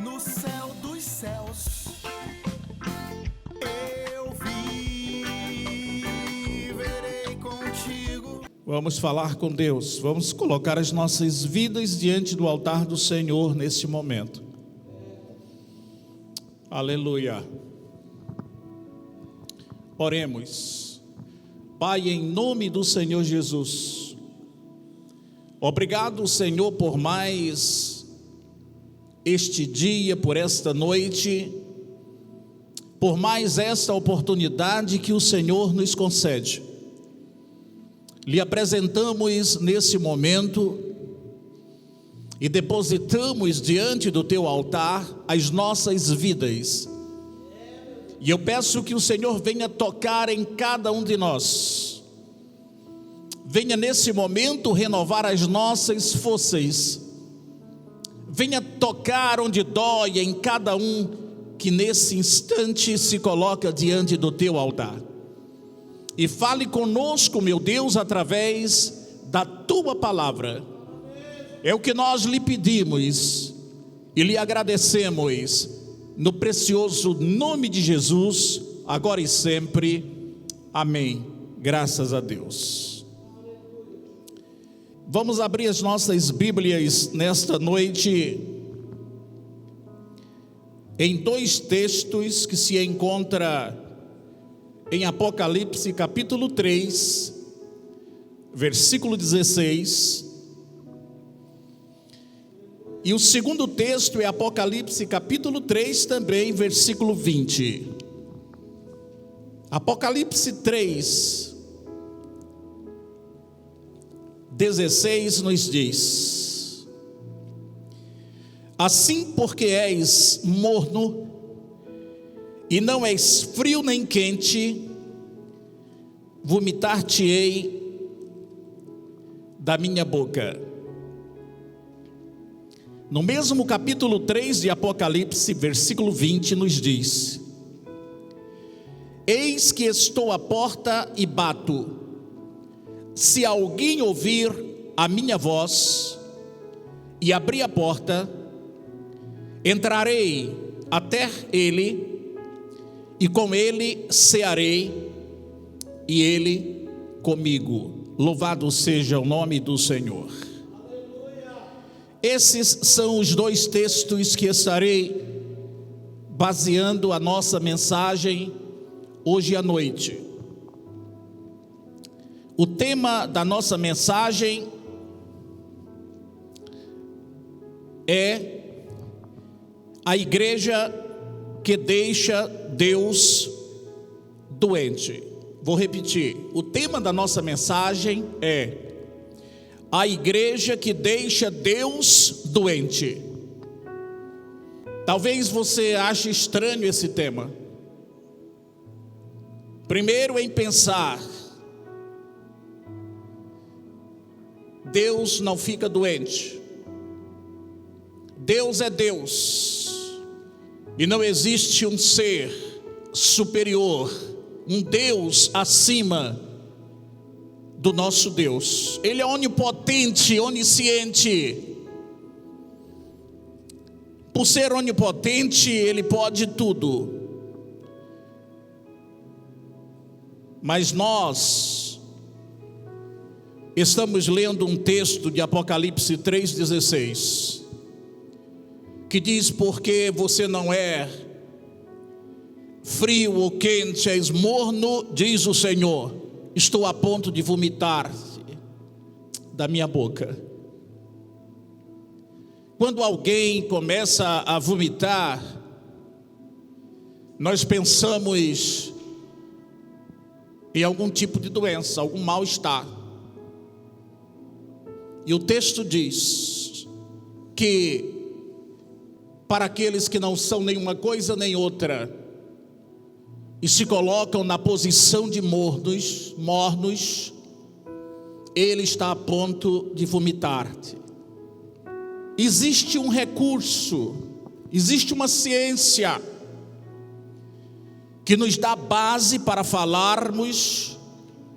no céu dos céus, eu viverei contigo. Vamos falar com Deus, vamos colocar as nossas vidas diante do altar do Senhor neste momento. Aleluia. Oremos. Pai, em nome do Senhor Jesus, obrigado, Senhor, por mais este dia, por esta noite, por mais esta oportunidade que o Senhor nos concede. Lhe apresentamos nesse momento e depositamos diante do teu altar as nossas vidas. E eu peço que o Senhor venha tocar em cada um de nós. Venha nesse momento renovar as nossas forças. Venha tocar onde dói em cada um que nesse instante se coloca diante do teu altar. E fale conosco, meu Deus, através da tua palavra. É o que nós lhe pedimos e lhe agradecemos, no precioso nome de Jesus, agora e sempre. Amém. Graças a Deus. Vamos abrir as nossas Bíblias nesta noite em dois textos que se encontram em Apocalipse capítulo 3, versículo 16. E o segundo texto é Apocalipse capítulo 3 também, versículo 20. Apocalipse 3, 16 nos diz: assim, porque és morno e não és frio nem quente, vomitar-te-ei da minha boca. No mesmo capítulo 3 de Apocalipse, versículo 20, nos diz: eis que estou à porta e bato. Se alguém ouvir a minha voz e abrir a porta, entrarei até ele, e com ele cearei, e ele comigo. Louvado seja o nome do Senhor. Esses são os dois textos que estarei baseando a nossa mensagem hoje à noite. O tema da nossa mensagem é a igreja que deixa Deus doente. Vou repetir, o tema da nossa mensagem é a igreja que deixa Deus doente. Talvez você ache estranho esse tema. Primeiro, em pensar, Deus não fica doente. Deus é Deus, e não existe um ser superior, um Deus acima do nosso Deus. Ele é onipotente, onisciente. Por ser onipotente, Ele pode tudo. Mas nós estamos lendo um texto de Apocalipse 3,16, que diz: porque você não é frio ou quente, és morno, diz o Senhor, estou a ponto de vomitar da minha boca. Quando alguém começa a vomitar, nós pensamos em algum tipo de doença, algum mal-estar. E o texto diz que para aqueles que não são nenhuma coisa nem outra e se colocam na posição de mornos, ele está a ponto de vomitar. Existe um recurso, existe uma ciência que nos dá base para falarmos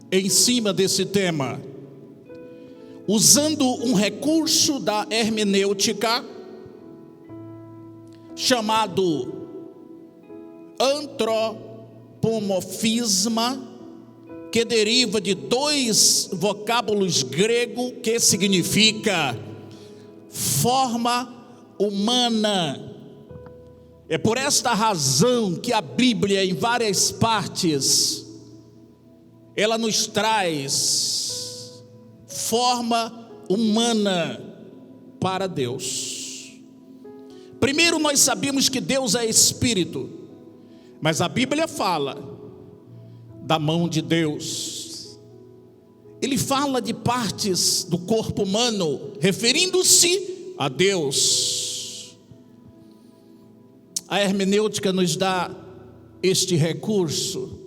em cima desse tema, usando um recurso da hermenêutica, chamado antropomorfismo, que deriva de dois vocábulos gregos que significa forma humana. É por esta razão que a Bíblia, em várias partes, ela nos traz forma humana para Deus. Primeiro, nós sabemos que Deus é Espírito, mas a Bíblia fala da mão de Deus. Ele fala de partes do corpo humano, referindo-se a Deus. A hermenêutica nos dá este recurso.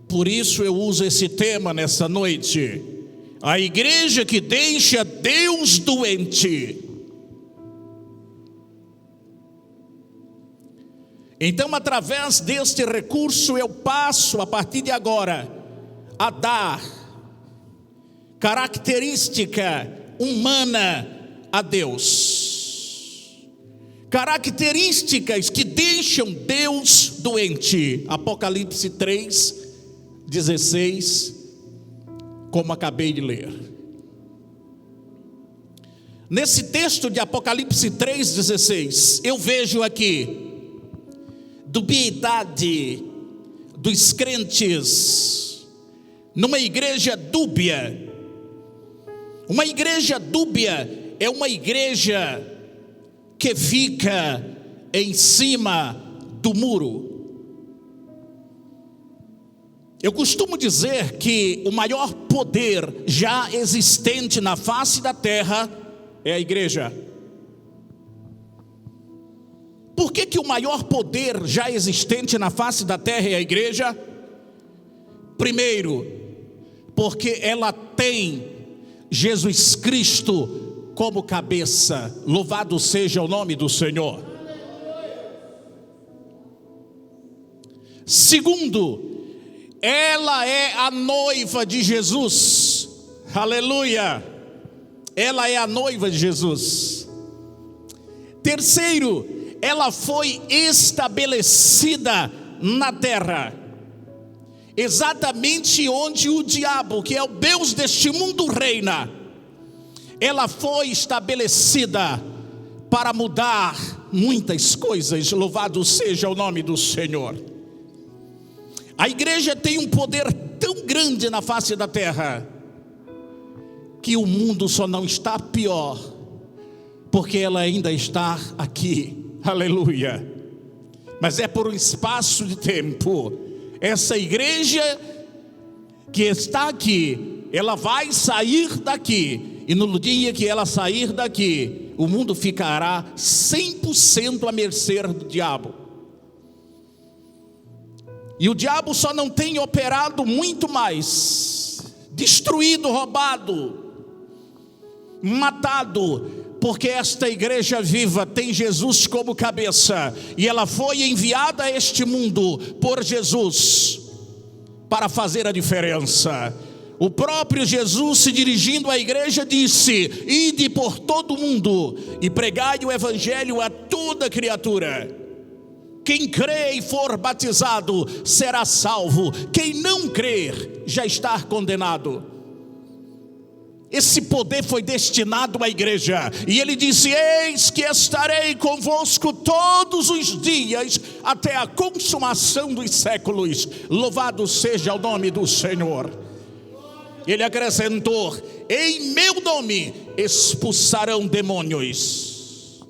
Por isso eu uso esse tema nessa noite: a igreja que deixa Deus doente. Então, através deste recurso, eu passo a partir de agora a dar característica humana a Deus. Características que deixam Deus doente. Apocalipse 3:16, como acabei de ler. Nesse texto de Apocalipse 3:16, eu vejo aqui dubiedade dos crentes numa igreja dúbia. Uma igreja dúbia é uma igreja que fica em cima do muro. Eu costumo dizer que o maior poder já existente na face da terra é a igreja. Por que o maior poder já existente na face da terra é a igreja? Primeiro, porque ela tem Jesus Cristo como cabeça. Louvado seja o nome do Senhor. Segundo, ela é a noiva de Jesus. Aleluia! Ela é a noiva de Jesus. Terceiro, ela foi estabelecida na terra, exatamente onde o diabo, que é o Deus deste mundo, reina. Ela foi estabelecida para mudar muitas coisas. Louvado seja o nome do Senhor. A igreja tem um poder tão grande na face da terra, que o mundo só não está pior, porque ela ainda está aqui. Aleluia. Mas é por um espaço de tempo. Essa igreja que está aqui, ela vai sair daqui. E no dia que ela sair daqui, o mundo ficará 100% à mercê do diabo. E o diabo só não tem operado muito mais, destruído, roubado, matado, porque esta igreja viva tem Jesus como cabeça, e ela foi enviada a este mundo por Jesus para fazer a diferença. O próprio Jesus, se dirigindo à igreja, disse: ide por todo o mundo e pregai o evangelho a toda criatura. Quem crê e for batizado será salvo, quem não crer já está condenado. Esse poder foi destinado à igreja, e ele disse: eis que estarei convosco todos os dias, até a consumação dos séculos. Louvado seja o nome do Senhor. Ele acrescentou: em meu nome expulsarão demônios,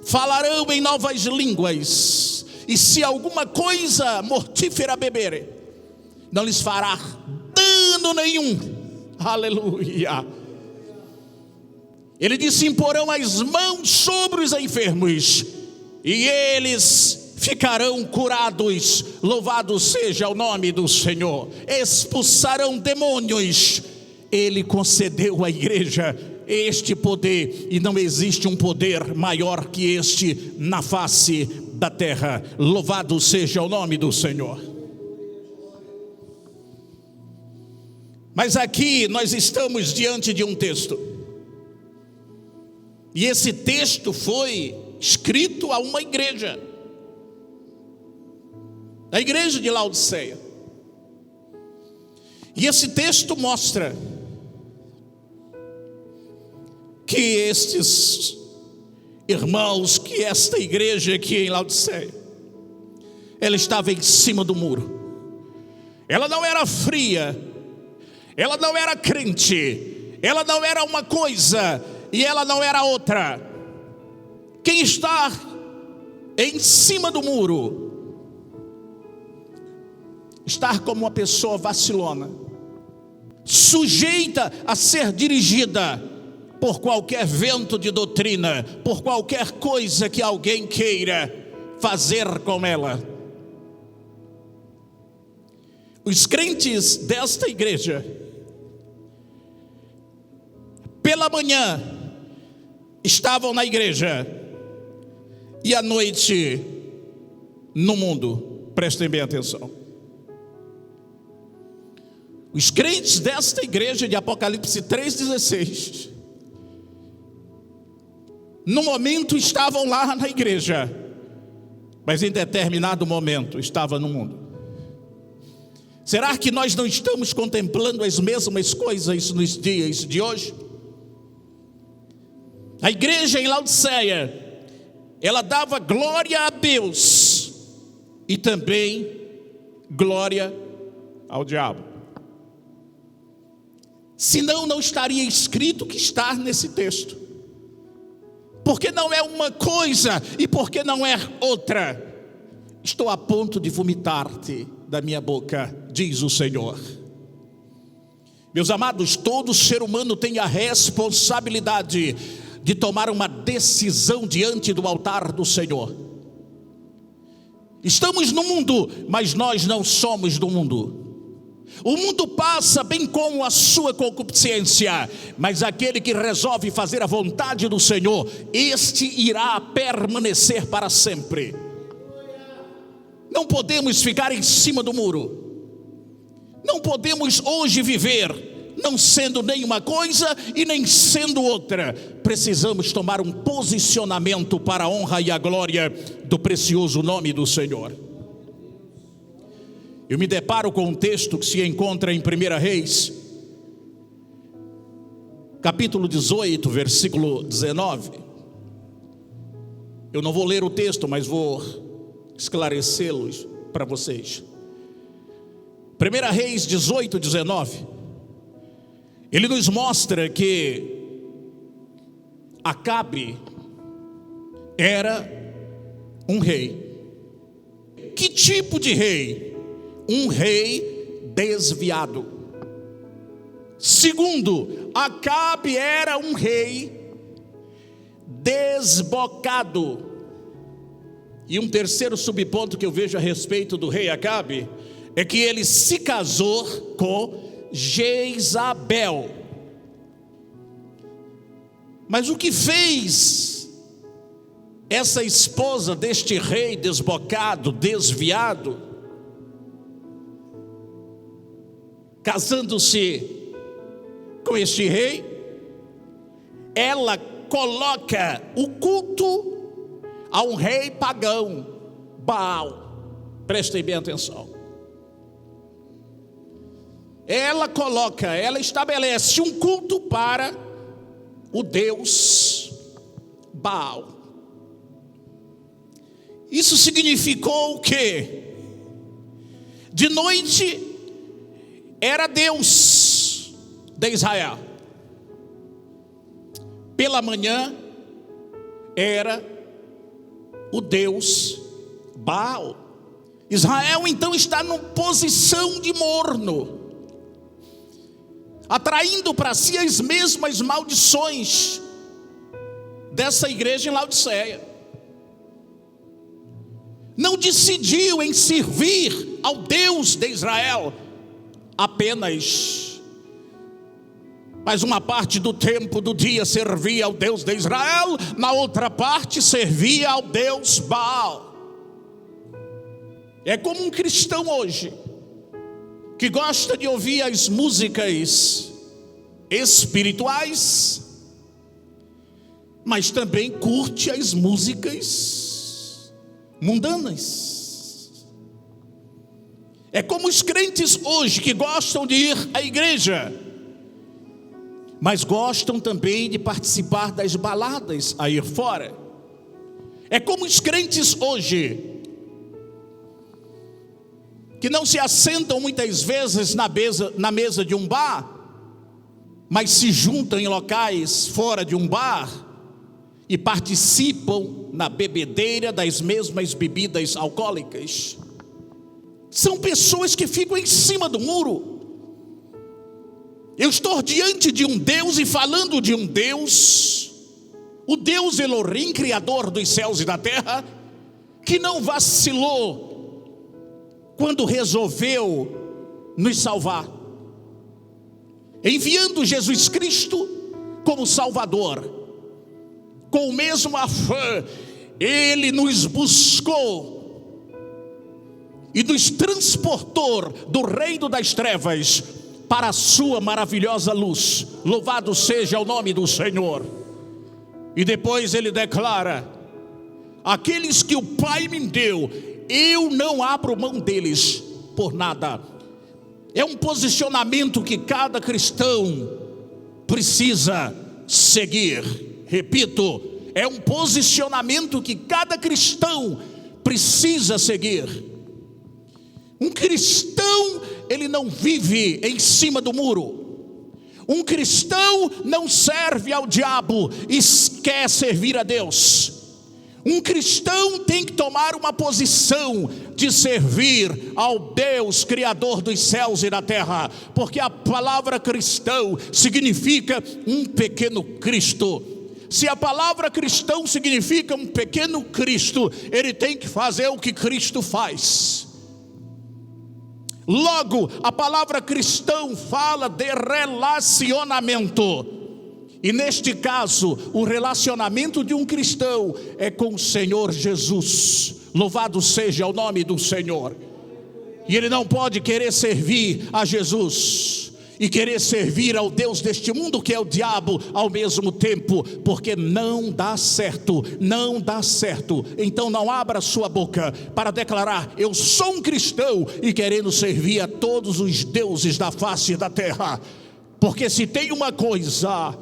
falarão em novas línguas, e se alguma coisa mortífera beberem, não lhes fará dano nenhum. Aleluia. Ele disse: imporão as mãos sobre os enfermos e eles ficarão curados. Louvado seja o nome do Senhor. Expulsarão demônios. Ele concedeu à igreja este poder, e não existe um poder maior que este na face da terra. Louvado seja o nome do Senhor. Mas aqui nós estamos diante de um texto, e esse texto foi escrito a uma igreja, a igreja de Laodiceia. E esse texto mostra que estes irmãos, que esta igreja aqui em Laodiceia, ela estava em cima do muro. Ela não era fria, ela não era crente, ela não era uma coisa e ela não era outra. Quem está em cima do muro está como uma pessoa vacilona, sujeita a ser dirigida por qualquer vento de doutrina, por qualquer coisa que alguém queira fazer com ela. Os crentes desta igreja, pela manhã, estavam na igreja, e à noite, no mundo. Prestem bem atenção. Os crentes desta igreja de Apocalipse 3,16, no momento estavam lá na igreja, mas em determinado momento estava no mundo. Será que nós não estamos contemplando as mesmas coisas nos dias de hoje? A igreja em Laodiceia, ela dava glória a Deus e também glória ao diabo. Senão não estaria escrito o que está nesse texto. Porque não é uma coisa e porque não é outra. Estou a ponto de vomitar-te da minha boca, diz o Senhor. Meus amados, todo ser humano tem a responsabilidade de tomar uma decisão diante do altar do Senhor. Estamos no mundo, mas nós não somos do mundo. O mundo passa bem como a sua concupiscência, mas aquele que resolve fazer a vontade do Senhor, este irá permanecer para sempre. Não podemos ficar em cima do muro. Não podemos hoje viver não sendo nenhuma coisa e nem sendo outra. Precisamos tomar um posicionamento para a honra e a glória do precioso nome do Senhor. Eu me deparo com um texto que se encontra em 1 Reis, capítulo 18, versículo 19. Eu não vou ler o texto, mas vou esclarecê-los para vocês. 1 Reis 18, 19. Ele nos mostra que Acabe era um rei. Que tipo de rei? Um rei desviado. Segundo, Acabe era um rei desbocado. E um terceiro subponto que eu vejo a respeito do rei Acabe é que ele se casou com Jezabel. Mas o que fez essa esposa deste rei desbocado, desviado, casando-se com este rei? Ela coloca o culto a um rei pagão, Baal. Prestem bem atenção. Ela estabelece um culto para o Deus Baal. Isso significou o quê? De noite era Deus de Israel, pela manhã era o Deus Baal. Israel então está numa posição de morno, atraindo para si as mesmas maldições dessa igreja em Laodiceia. Não decidiu em servir ao Deus de Israel apenas, mas uma parte do tempo do dia servia ao Deus de Israel, na outra parte servia ao Deus Baal. É como um cristão hoje, que gosta de ouvir as músicas espirituais, mas também curte as músicas mundanas. É como os crentes hoje que gostam de ir à igreja, mas gostam também de participar das baladas aí fora. É como os crentes hoje que não se assentam muitas vezes na mesa de um bar, mas se juntam em locais fora de um bar e participam na bebedeira das mesmas bebidas alcoólicas. São pessoas que ficam em cima do muro. Eu estou diante de um Deus e falando de um Deus, o Deus Elohim, Criador dos céus e da terra, que não vacilou quando resolveu nos salvar, enviando Jesus Cristo como Salvador. Com o mesmo afã, Ele nos buscou e nos transportou do reino das trevas para a sua maravilhosa luz. Louvado seja o nome do Senhor. E depois Ele declara: aqueles que o Pai me deu, eu não abro mão deles por nada. É um posicionamento que cada cristão precisa seguir. Repito, é um posicionamento que cada cristão precisa seguir. Um cristão, ele não vive em cima do muro. Um cristão não serve ao diabo e quer servir a Deus. Um cristão tem que tomar uma posição de servir ao Deus Criador dos céus e da terra, porque a palavra cristão significa um pequeno Cristo. Se a palavra cristão significa um pequeno Cristo, ele tem que fazer o que Cristo faz. Logo, a palavra cristão fala de relacionamento. E neste caso, o relacionamento de um cristão é com o Senhor Jesus. Louvado seja o nome do Senhor. E ele não pode querer servir a Jesus e querer servir ao Deus deste mundo, que é o diabo, ao mesmo tempo, porque não dá certo, não dá certo. Então não abra sua boca para declarar: eu sou um cristão, e querendo servir a todos os deuses da face da terra. Porque se tem uma coisa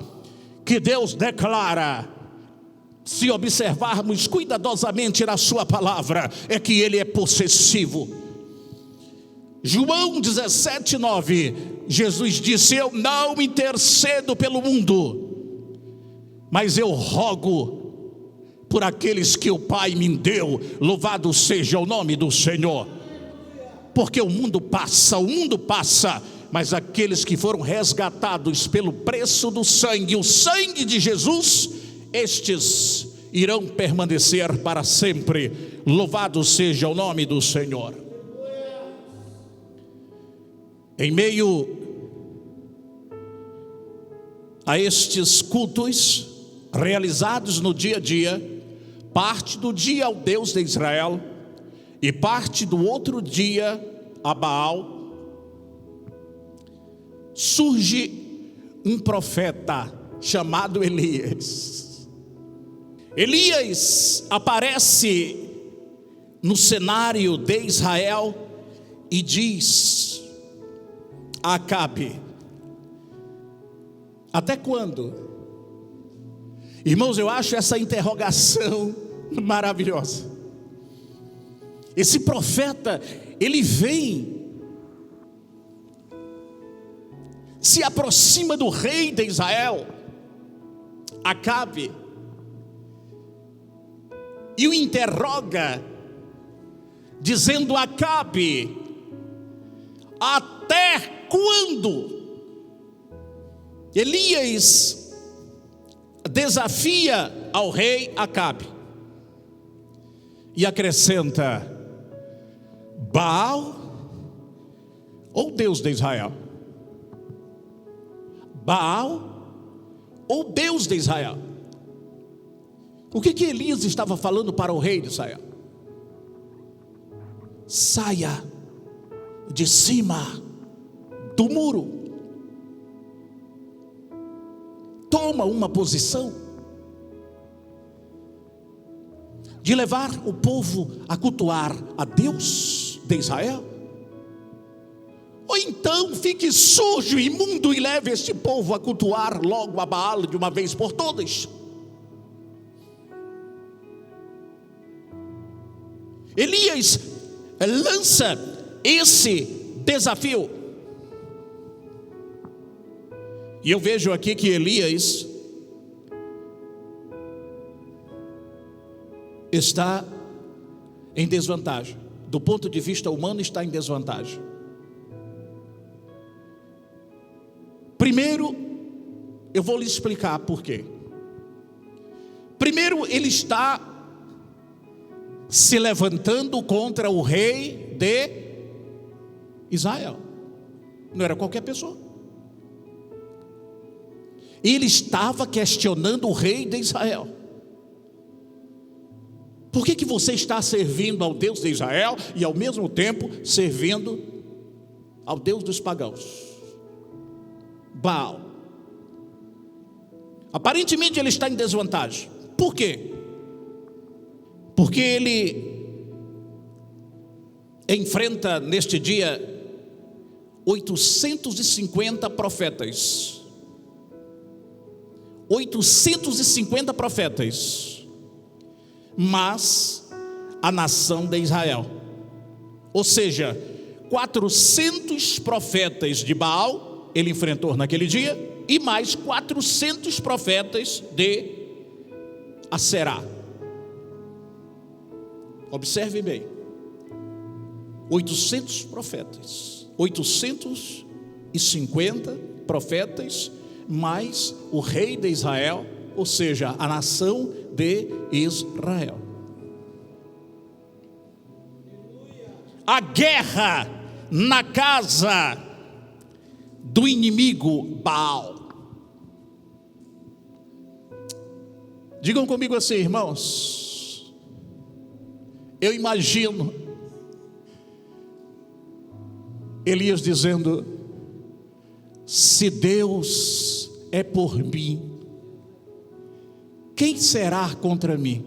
que Deus declara, se observarmos cuidadosamente na sua palavra, é que Ele é possessivo. João 17:9, Jesus disse: eu não intercedo pelo mundo, mas eu rogo por aqueles que o Pai me deu. Louvado seja o nome do Senhor. Porque o mundo passa, mas aqueles que foram resgatados pelo preço do sangue, o sangue de Jesus, estes irão permanecer para sempre. Louvado seja o nome do Senhor. Em meio a estes cultos realizados no dia a dia, parte do dia ao Deus de Israel e parte do outro dia a Baal, surge um profeta chamado Elias. Elias aparece no cenário de Israel e diz a Acabe: até quando? Irmãos, eu acho essa interrogação maravilhosa. Esse profeta, ele vem, se aproxima do rei de Israel, Acabe, e o interroga, dizendo: Acabe, até quando? Elias desafia ao rei Acabe e acrescenta: Baal ou Deus de Israel? Baal ou Deus de Israel? O que Elias estava falando para o rei de Israel? Saia de cima do muro, toma uma posição. de levar o povo a cultuar a Deus de Israel? Ou então fique sujo e imundo e leve este povo a cultuar logo a Baal de uma vez por todas? Elias lança esse desafio. E eu vejo aqui que Elias está em desvantagem. Do ponto de vista humano, está em desvantagem. Primeiro, eu vou lhe explicar por quê. Primeiro, ele está se levantando contra o rei de Israel. Não era qualquer pessoa. Ele estava questionando o rei de Israel. Por que você está servindo ao Deus de Israel e ao mesmo tempo servindo ao Deus dos pagãos, Baal? Aparentemente ele está em desvantagem. Por quê? Porque ele enfrenta neste dia 850 profetas. 850 profetas, mas a nação de Israel, ou seja, 400 profetas de Baal ele enfrentou naquele dia, e mais 400 profetas de Aserá. Observe bem, 800 profetas, 850 profetas, mais o rei de Israel, ou seja, a nação de Israel. A guerra na casa do inimigo Baal. Digam comigo assim, irmãos. Eu imagino Elias dizendo: se Deus é por mim, quem será contra mim?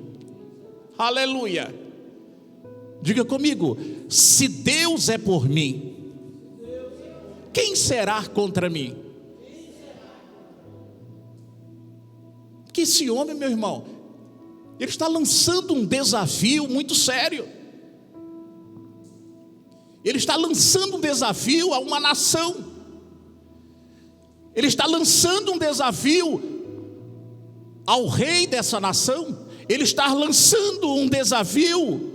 Aleluia. Diga comigo: se Deus é por mim, quem será contra mim? Que esse homem, meu irmão, ele está lançando um desafio muito sério. Ele está lançando um desafio a uma nação. Ele está lançando um desafio ao rei dessa nação. Ele está lançando um desafio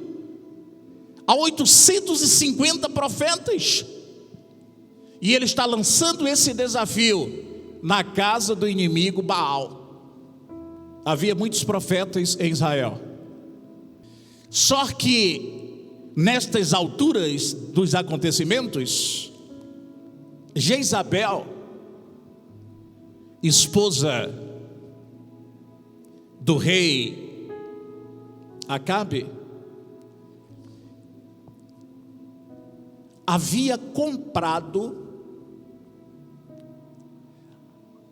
a 850 profetas. E ele está lançando esse desafio na casa do inimigo Baal. Havia muitos profetas em Israel. Só que nestas alturas dos acontecimentos, Jezabel, esposa do rei Acabe, havia comprado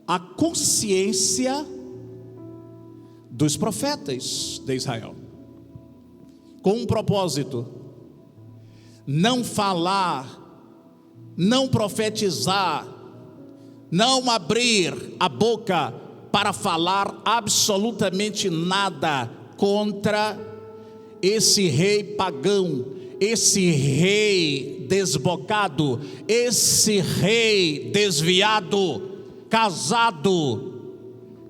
a consciência dos profetas de Israel, com um propósito: não falar, não profetizar, não abrir a boca para falar absolutamente nada contra esse rei pagão, esse rei desbocado, esse rei desviado, casado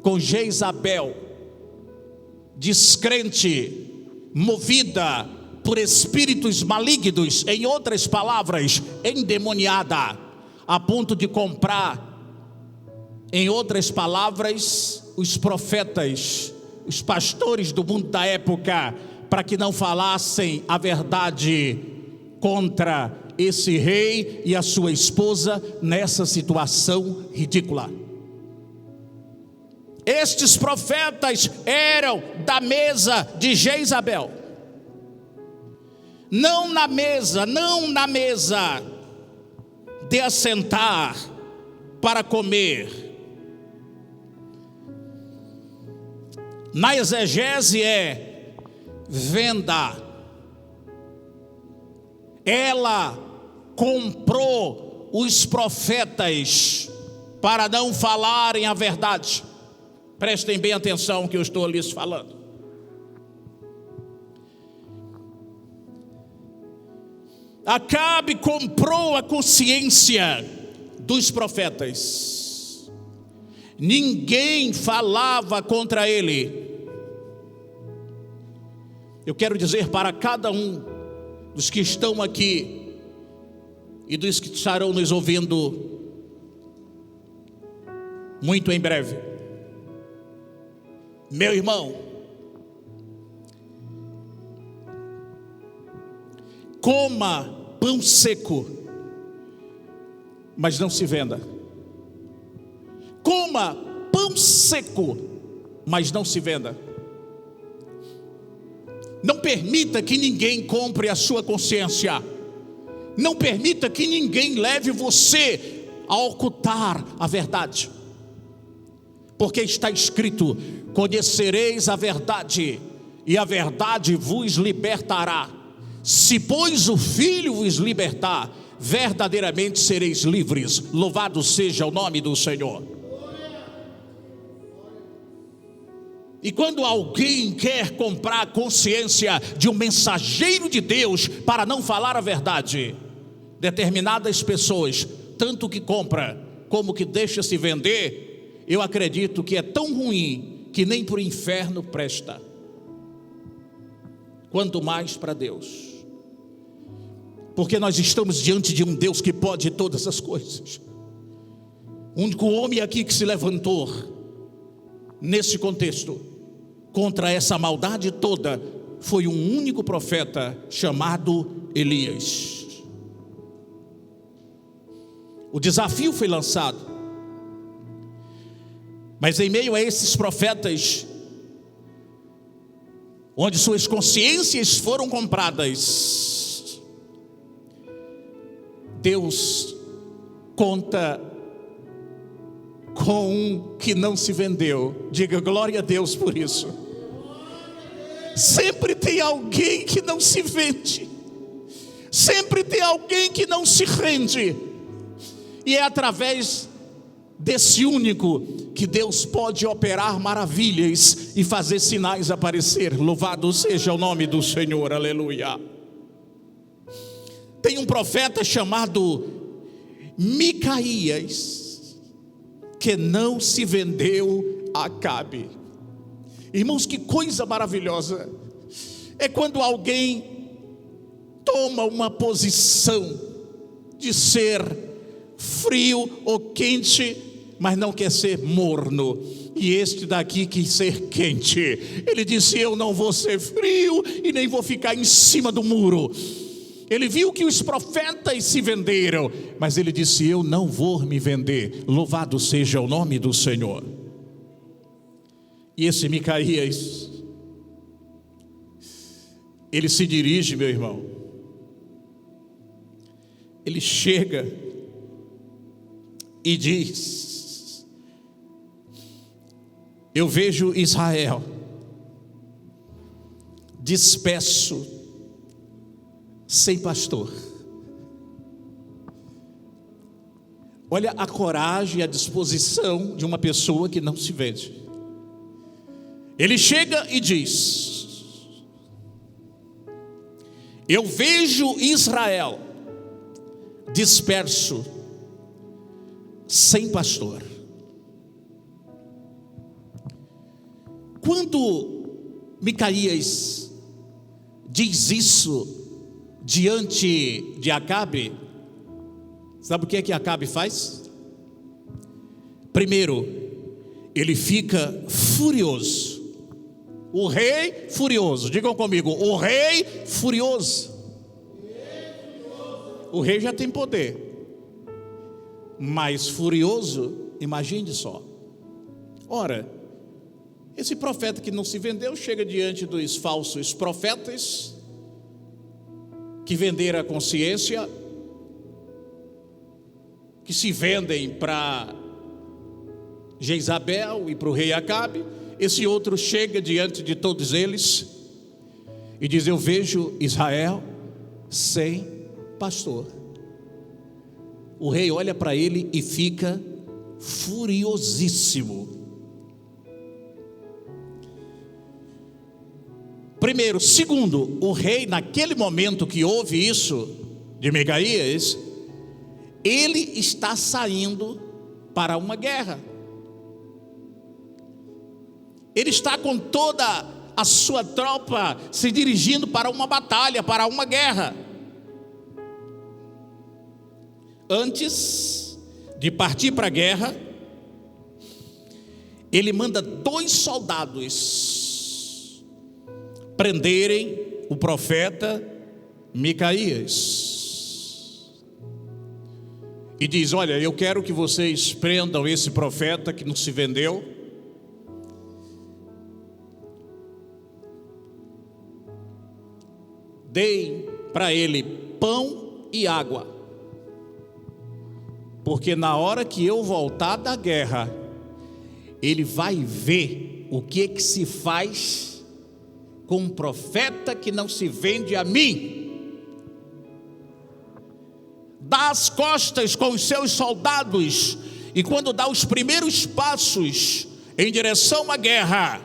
com Jezabel, descrente, movida por espíritos malignos, em outras palavras, endemoniada, a ponto de comprar, em outras palavras, os profetas, os pastores do mundo da época, para que não falassem a verdade contra esse rei e a sua esposa nessa situação ridícula. Estes profetas eram da mesa de Jezabel. Não na mesa de assentar para comer. Na exegese venda. Ela comprou os profetas para não falarem a verdade. Prestem bem atenção que eu estou lhes falando. Acabe comprou a consciência dos profetas. Ninguém falava contra ele. Eu quero dizer para cada um dos que estão aqui e dos que estarão nos ouvindo muito em breve, meu irmão, coma pão seco, mas não se venda. Coma pão seco, mas não se venda. Não permita que ninguém compre a sua consciência. Não permita que ninguém leve você a ocultar a verdade. Porque está escrito: conhecereis a verdade, e a verdade vos libertará. Se, pois, o Filho vos libertar, verdadeiramente sereis livres. Louvado seja o nome do Senhor. E quando alguém quer comprar a consciência de um mensageiro de Deus para não falar a verdade, determinadas pessoas, tanto que compra como que deixa se vender, eu acredito que é tão ruim que nem para o inferno presta, quanto mais para Deus. Porque nós estamos diante de um Deus que pode todas as coisas. O único homem aqui que se levantou nesse contexto contra essa maldade toda foi um único profeta chamado Elias. O desafio foi lançado, mas em meio a esses profetas, onde suas consciências foram compradas, Deus conta com um que não se vendeu. Diga glória a Deus por isso. Sempre tem alguém que não se vende. Sempre tem alguém que não se rende. E é através desse único que Deus pode operar maravilhas e fazer sinais aparecer. Louvado seja o nome do Senhor, aleluia. Tem um profeta chamado Micaías, que não se vendeu a Acabe. Irmãos, que coisa maravilhosa é quando alguém toma uma posição de ser frio ou quente, mas não quer ser morno. E este daqui quis ser quente. Ele disse: eu não vou ser frio e nem vou ficar em cima do muro. Ele viu que os profetas se venderam, mas ele disse: eu não vou me vender. Louvado seja o nome do Senhor. E esse Micaías, ele se dirige, meu irmão, ele chega e diz: eu vejo Israel disperso, sem pastor. Olha a coragem e a disposição de uma pessoa que não se vende. Ele chega e diz: eu vejo Israel disperso, sem pastor. Quando Micaías diz isso diante de Acabe, sabe o que é que Acabe faz? Primeiro, ele fica furioso. O rei furioso, digam comigo, o rei furioso. O rei já tem poder, mas furioso, imagine só. Ora, esse profeta que não se vendeu chega diante dos falsos profetas que venderam a consciência, que se vendem para Jezabel e para o rei Acabe. Esse outro chega diante de todos eles e diz: eu vejo Israel sem pastor. O rei olha para ele e fica furiosíssimo. Primeiro. Segundo, o rei, naquele momento que ouve isso de Micaías, ele está saindo para uma guerra. Ele está com toda a sua tropa se dirigindo para uma batalha, para uma guerra. Antes de partir para a guerra, ele manda 2 soldados prenderem o profeta Micaías. E diz: olha, eu quero que vocês prendam esse profeta que não se vendeu. Deem para ele pão e água, porque na hora que eu voltar da guerra, ele vai ver o que se faz com um profeta que não se vende a mim. Dá as costas com os seus soldados, e quando dá os primeiros passos em direção à guerra,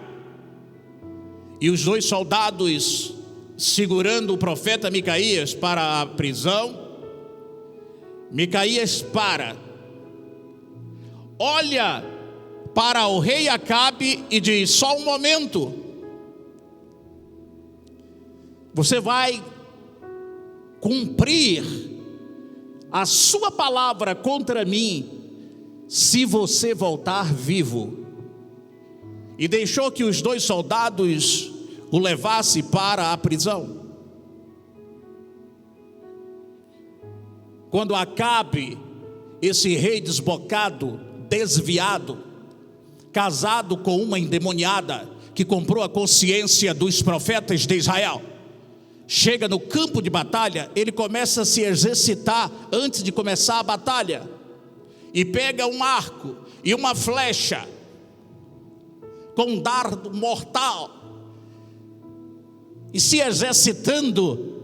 e os 2 soldados segurando o profeta Micaías para a prisão, Micaías olha para o rei Acabe e diz: só um momento, você vai cumprir a sua palavra contra mim se você voltar vivo. E deixou que os 2 soldados o levasse para a prisão. Quando Acabe, esse rei desbocado, desviado, casado com uma endemoniada que comprou a consciência dos profetas de Israel, chega no campo de batalha, ele começa a se exercitar antes de começar a batalha, e pega um arco e uma flecha com um dardo mortal, e se exercitando,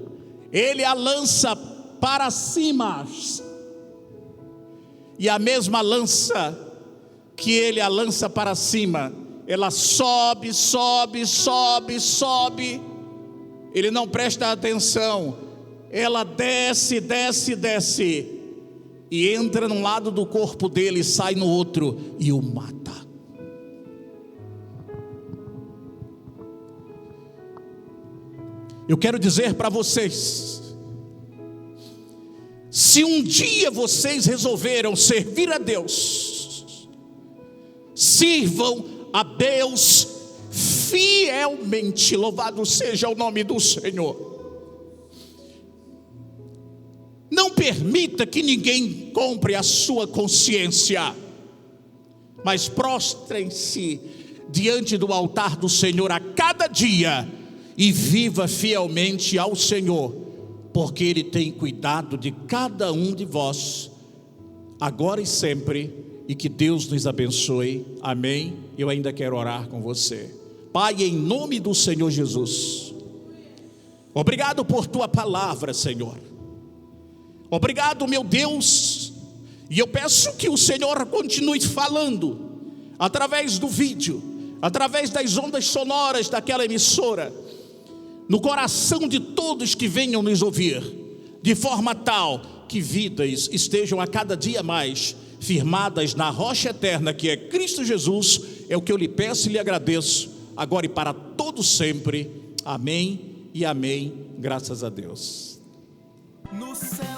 ele a lança para cima, e a mesma lança que ele a lança para cima, ela sobe, sobe, sobe, sobe, ele não presta atenção, ela desce, desce, desce, e entra num lado do corpo dele, sai no outro, e o mata. Eu quero dizer para vocês, se um dia vocês resolveram servir a Deus, sirvam a Deus fielmente, louvado seja o nome do Senhor. Não permita que ninguém compre a sua consciência, mas prostrem-se diante do altar do Senhor a cada dia e viva fielmente ao Senhor, porque Ele tem cuidado de cada um de vós, agora e sempre, e que Deus nos abençoe, amém. Eu ainda quero orar com você. Pai, em nome do Senhor Jesus, obrigado por Tua palavra, Senhor, obrigado, meu Deus, e eu peço que o Senhor continue falando, através do vídeo, através das ondas sonoras daquela emissora, no coração de todos que venham nos ouvir, de forma tal que vidas estejam a cada dia mais firmadas na rocha eterna que é Cristo Jesus. É o que eu lhe peço e lhe agradeço, agora e para todo sempre, amém e amém, graças a Deus. No céu.